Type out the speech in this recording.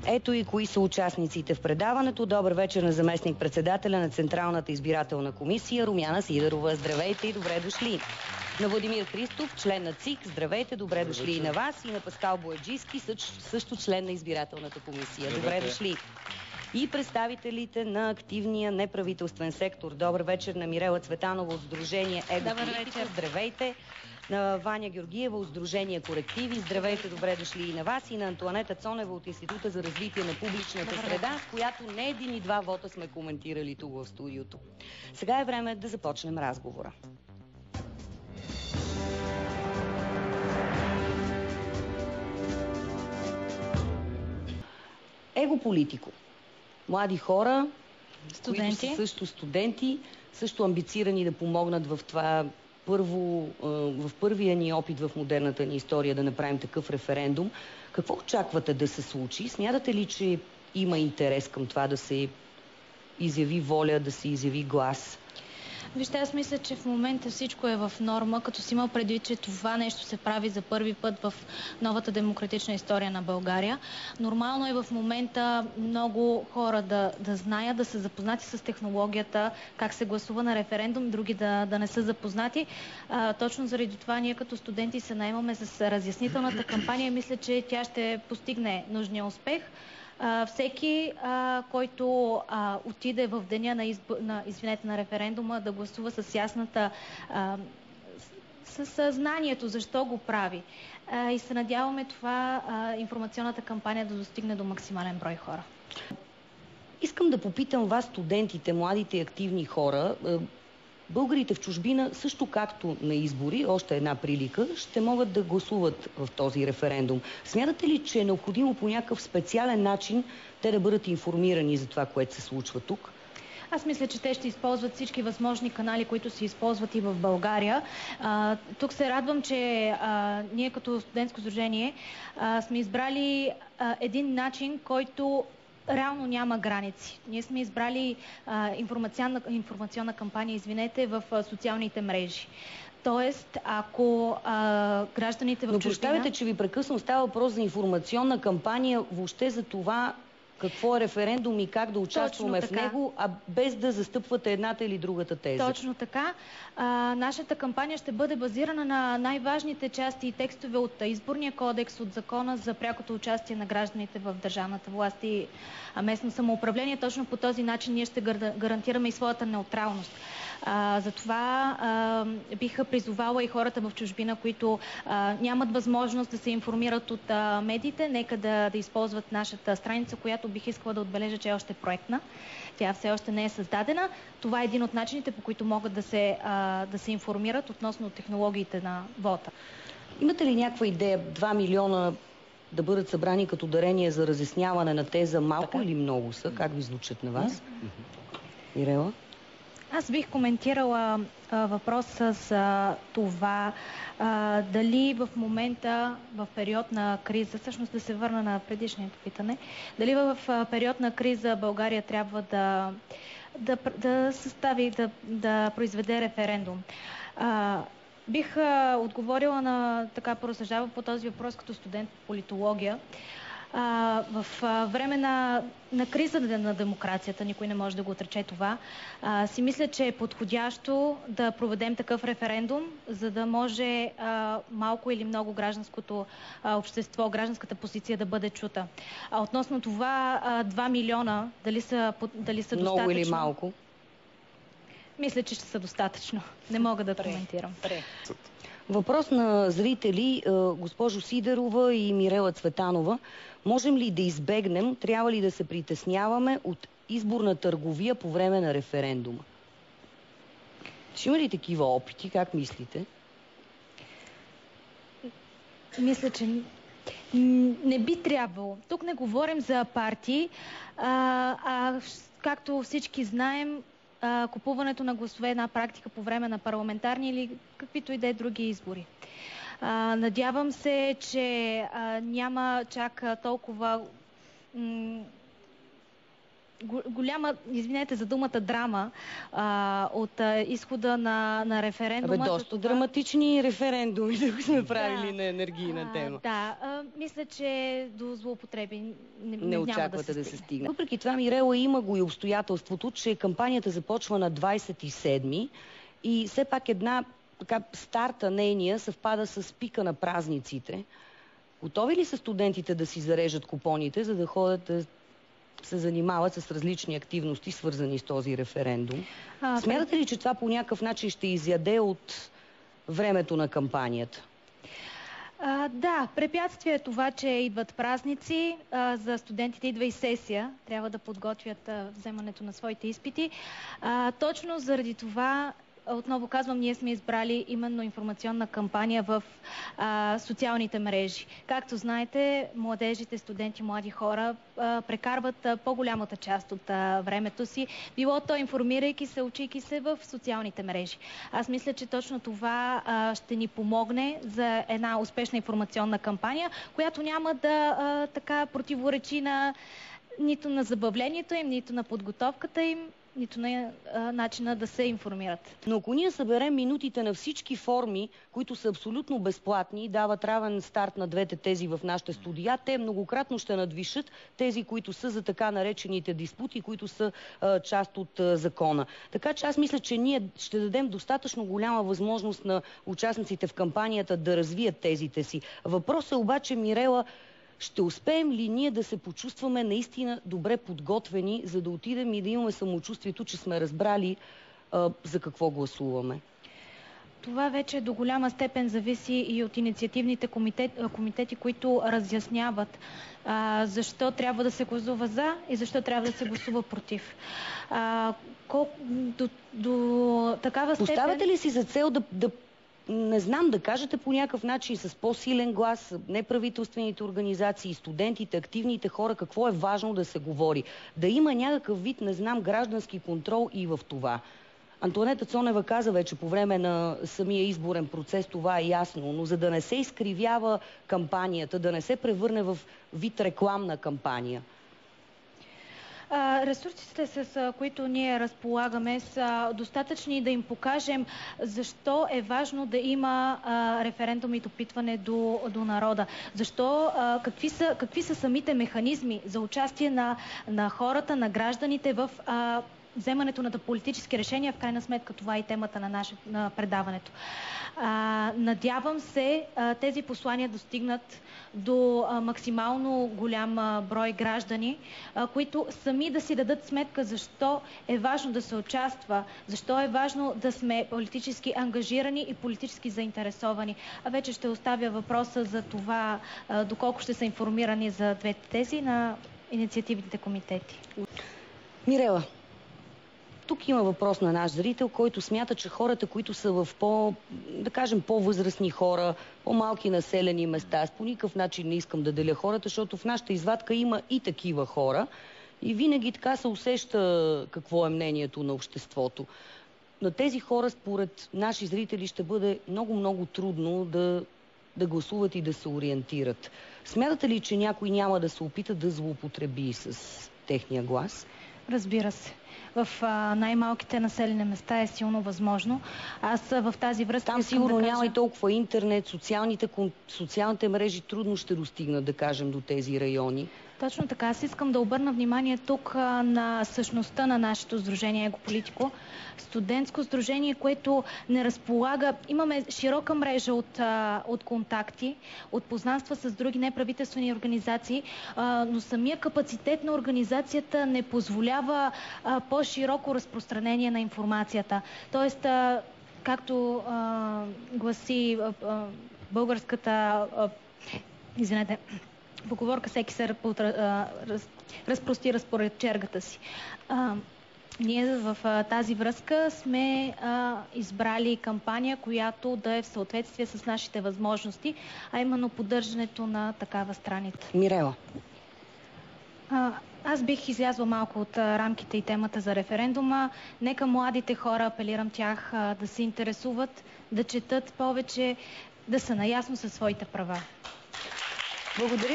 Ето и кои са участниците в предаването. Добър вечер на заместник-председателя на Централната избирателна комисия Румяна Сидерова. Здравейте и добре дошли. На Владимир Христов, член на ЦИК. Здравейте, добре дошли и на вас. И на Паскал Бояджийски, също член на избирателната комисия. Добре дошли. И представителите на активния неправителствен сектор. Добър вечер на Мирела Цветанова от Сдружение Ego-Политика. Здравейте. На Ваня Георгиева от Сдружение Корективи. Здравейте, добре дошли и на вас. И на Антоанета Цонева от Института за развитие на публичната среда, с която не един и два вота сме коментирали тук в студиото. Сега е време да започнем разговора. Ego-Политико. Млади хора, които са също студенти, също амбицирани да помогнат в това в първия ни опит в модерната ни история да направим такъв референдум. Какво очаквате да се случи? Смятате ли, че има интерес към това да се изяви воля, да се изяви глас? Вижте, аз мисля, че в момента всичко е в норма, като си има предвид, че това нещо се прави за първи път в новата демократична история на България. Нормално е в момента много хора да знаят, да са запознати с технологията, как се гласува на референдум, други да не са запознати. Точно заради това ние като студенти се наемаме с разяснителната кампания и мисля, че тя ще постигне нужния успех. Всеки, който отиде в деня на референдума, да гласува с ясната, с знанието защо го прави. И се надяваме това информационната кампания да достигне до максимален брой хора. Искам да попитам вас, студентите, младите и активни хора. Българите в чужбина, също както на избори, още една прилика, ще могат да гласуват в този референдум. Смятате ли, че е необходимо по някакъв специален начин те да бъдат информирани за това, което се случва тук? Аз мисля, че те ще използват всички възможни канали, които се използват и в България. Тук се радвам, че ние като студентско сдружение сме избрали един начин, който реално няма граници. Ние сме избрали информационна кампания, в социалните мрежи. Тоест, ако гражданите в чужбина... Но представете, че ви прекъсвам, става въпрос за информационна кампания, въобще за това какво е референдум и как да участваме в него, а без да застъпвате едната или другата теза. Точно така. Нашата кампания ще бъде базирана на най-важните части и текстове от Изборния кодекс, от Закона за прякото участие на гражданите в държавната власт и местно самоуправление. Точно по този начин ние ще гарантираме и своята неутралност. Затова биха призовала и хората в чужбина, които нямат възможност да се информират от медиите, нека да използват нашата страница, която бих искала да отбележа, че е още проектна. Тя все още не е създадена. Това е един от начините, по които могат да се информират относно технологиите на вота. Имате ли някаква идея 2 милиона да бъдат събрани като дарение за разясняване на теза? Малко или много са? Как ви звучат на вас? Мирела? Аз бих коментирала въпроса за това дали в момента, в период на криза, всъщност да се върна на предишното питане, дали в период на криза България трябва да състави, да произведе референдум. Бих отговорила поразсъждава по този въпрос като студент по политология. В време на криза на демокрацията, никой не може да го отрече това, си мисля, че е подходящо да проведем такъв референдум, за да може малко или много гражданското общество, гражданската позиция да бъде чута. Относно това 2 милиона, дали са достатъчно? Много или малко? Мисля, че ще са достатъчно. Не мога да коментирам. Въпрос на зрители, госпожо Сидерова и Мирела Цветанова. Можем ли да избегнем, трябва ли да се притесняваме от изборна търговия по време на референдума? Ще има ли такива опити? Как мислите? Мисля, че не би трябвало. Тук не говорим за партии, както всички знаем, купуването на гласове е една практика по време на парламентарни или каквито и да е други избори. Надявам се, че няма чак толкова голяма, извинете за думата, драма от изхода на референдума. Доста драматични референдуми да сме правили на енергийна тема. Мисля, че до злоупотреби не очаквате да се стигне. Въпреки това, Мирела, има го и обстоятелството, че кампанията започва на 27-ми и все пак старта нейния съвпада с пика на празниците. Готови ли са студентите да си зарежат купоните, за да ходят да се занимават с различни активности, свързани с този референдум? Смятате ли, че това по някакъв начин ще изяде от времето на кампанията? Да, препятствие е това, че идват празници, за студентите идва и сесия, трябва да подготвят вземането на своите изпити. Точно заради това, отново казвам, ние сме избрали именно информационна кампания в социалните мрежи. Както знаете, младежите, студенти, млади хора прекарват по-голямата част от времето си, било то информирайки се, учейки се в социалните мрежи. Аз мисля, че точно това ще ни помогне за една успешна информационна кампания, която няма да противоречи нито на забавлението им, нито на подготовката им, нито на начина да се информират. Но ако ние съберем минутите на всички форми, които са абсолютно безплатни и дават равен старт на двете тези в нашите студия, те многократно ще надвишат тези, които са за така наречените диспути, които са част от закона. Така че аз мисля, че ние ще дадем достатъчно голяма възможност на участниците в кампанията да развият тезите си. Въпросът е обаче, Мирела, ще успеем ли ние да се почувстваме наистина добре подготвени, за да отидем и да имаме самочувствието, че сме разбрали за какво гласуваме? Това вече до голяма степен зависи и от инициативните комитети, които разясняват защо трябва да се гласува за и защо трябва да се гласува против. До такава степен... Поставяте ли си за цел не знам, да кажете по някакъв начин с по-силен глас неправителствените организации, студентите, активните хора, какво е важно да се говори? Да има някакъв вид, не знам, граждански контрол и в това. Антоанета Цонева каза вече по време на самия изборен процес, това е ясно, но за да не се изкривява кампанията, да не се превърне в вид рекламна кампания. Ресурсите, с които ние разполагаме, са достатъчни да им покажем защо е важно да има референдум и допитване до народа. Защо, какви са самите механизми за участие на хората, на гражданите в вземането на политически решения. В крайна сметка това е и темата на предаването. Надявам се тези послания достигнат до максимално голям брой граждани, които сами да си дадат сметка защо е важно да се участва, защо е важно да сме политически ангажирани и политически заинтересовани. А вече ще оставя въпроса за това доколко ще са информирани за двете тези на инициативните комитети. Мирела, тук има въпрос на наш зрител, който смята, че хората, които са в по-възрастни хора, по-малки населени места, аз по никакъв начин не искам да деля хората, защото в нашата извадка има и такива хора и винаги така се усеща какво е мнението на обществото. На тези хора, според наши зрители, ще бъде много трудно да гласуват и да се ориентират. Смятате ли, че някой няма да се опита да злоупотреби с техния глас? Разбира се. В най-малките населени места е силно възможно. Аз в тази връзка... Там сигурно няма и толкова интернет, социалните мрежи трудно ще достигнат, да кажем, до тези райони. Точно така. Аз искам да обърна внимание тук на същността на нашето сдружение Егополитико. Студентско сдружение, което не разполага... Имаме широка мрежа от контакти, от познанства с други неправителствени организации, но самия капацитет на организацията не позволява по-широко разпространение на информацията. Тоест, както гласи българската... поговорка, всеки се разпростира според чергата си. Ние в тази връзка сме избрали кампания, която да е в съответствие с нашите възможности, а именно поддържането на такава страница. Мирела. Аз бих излязла малко от рамките и темата за референдума. Нека младите хора, апелирам тях, да се интересуват, да четат повече, да са наясно със своите права. Благодаря.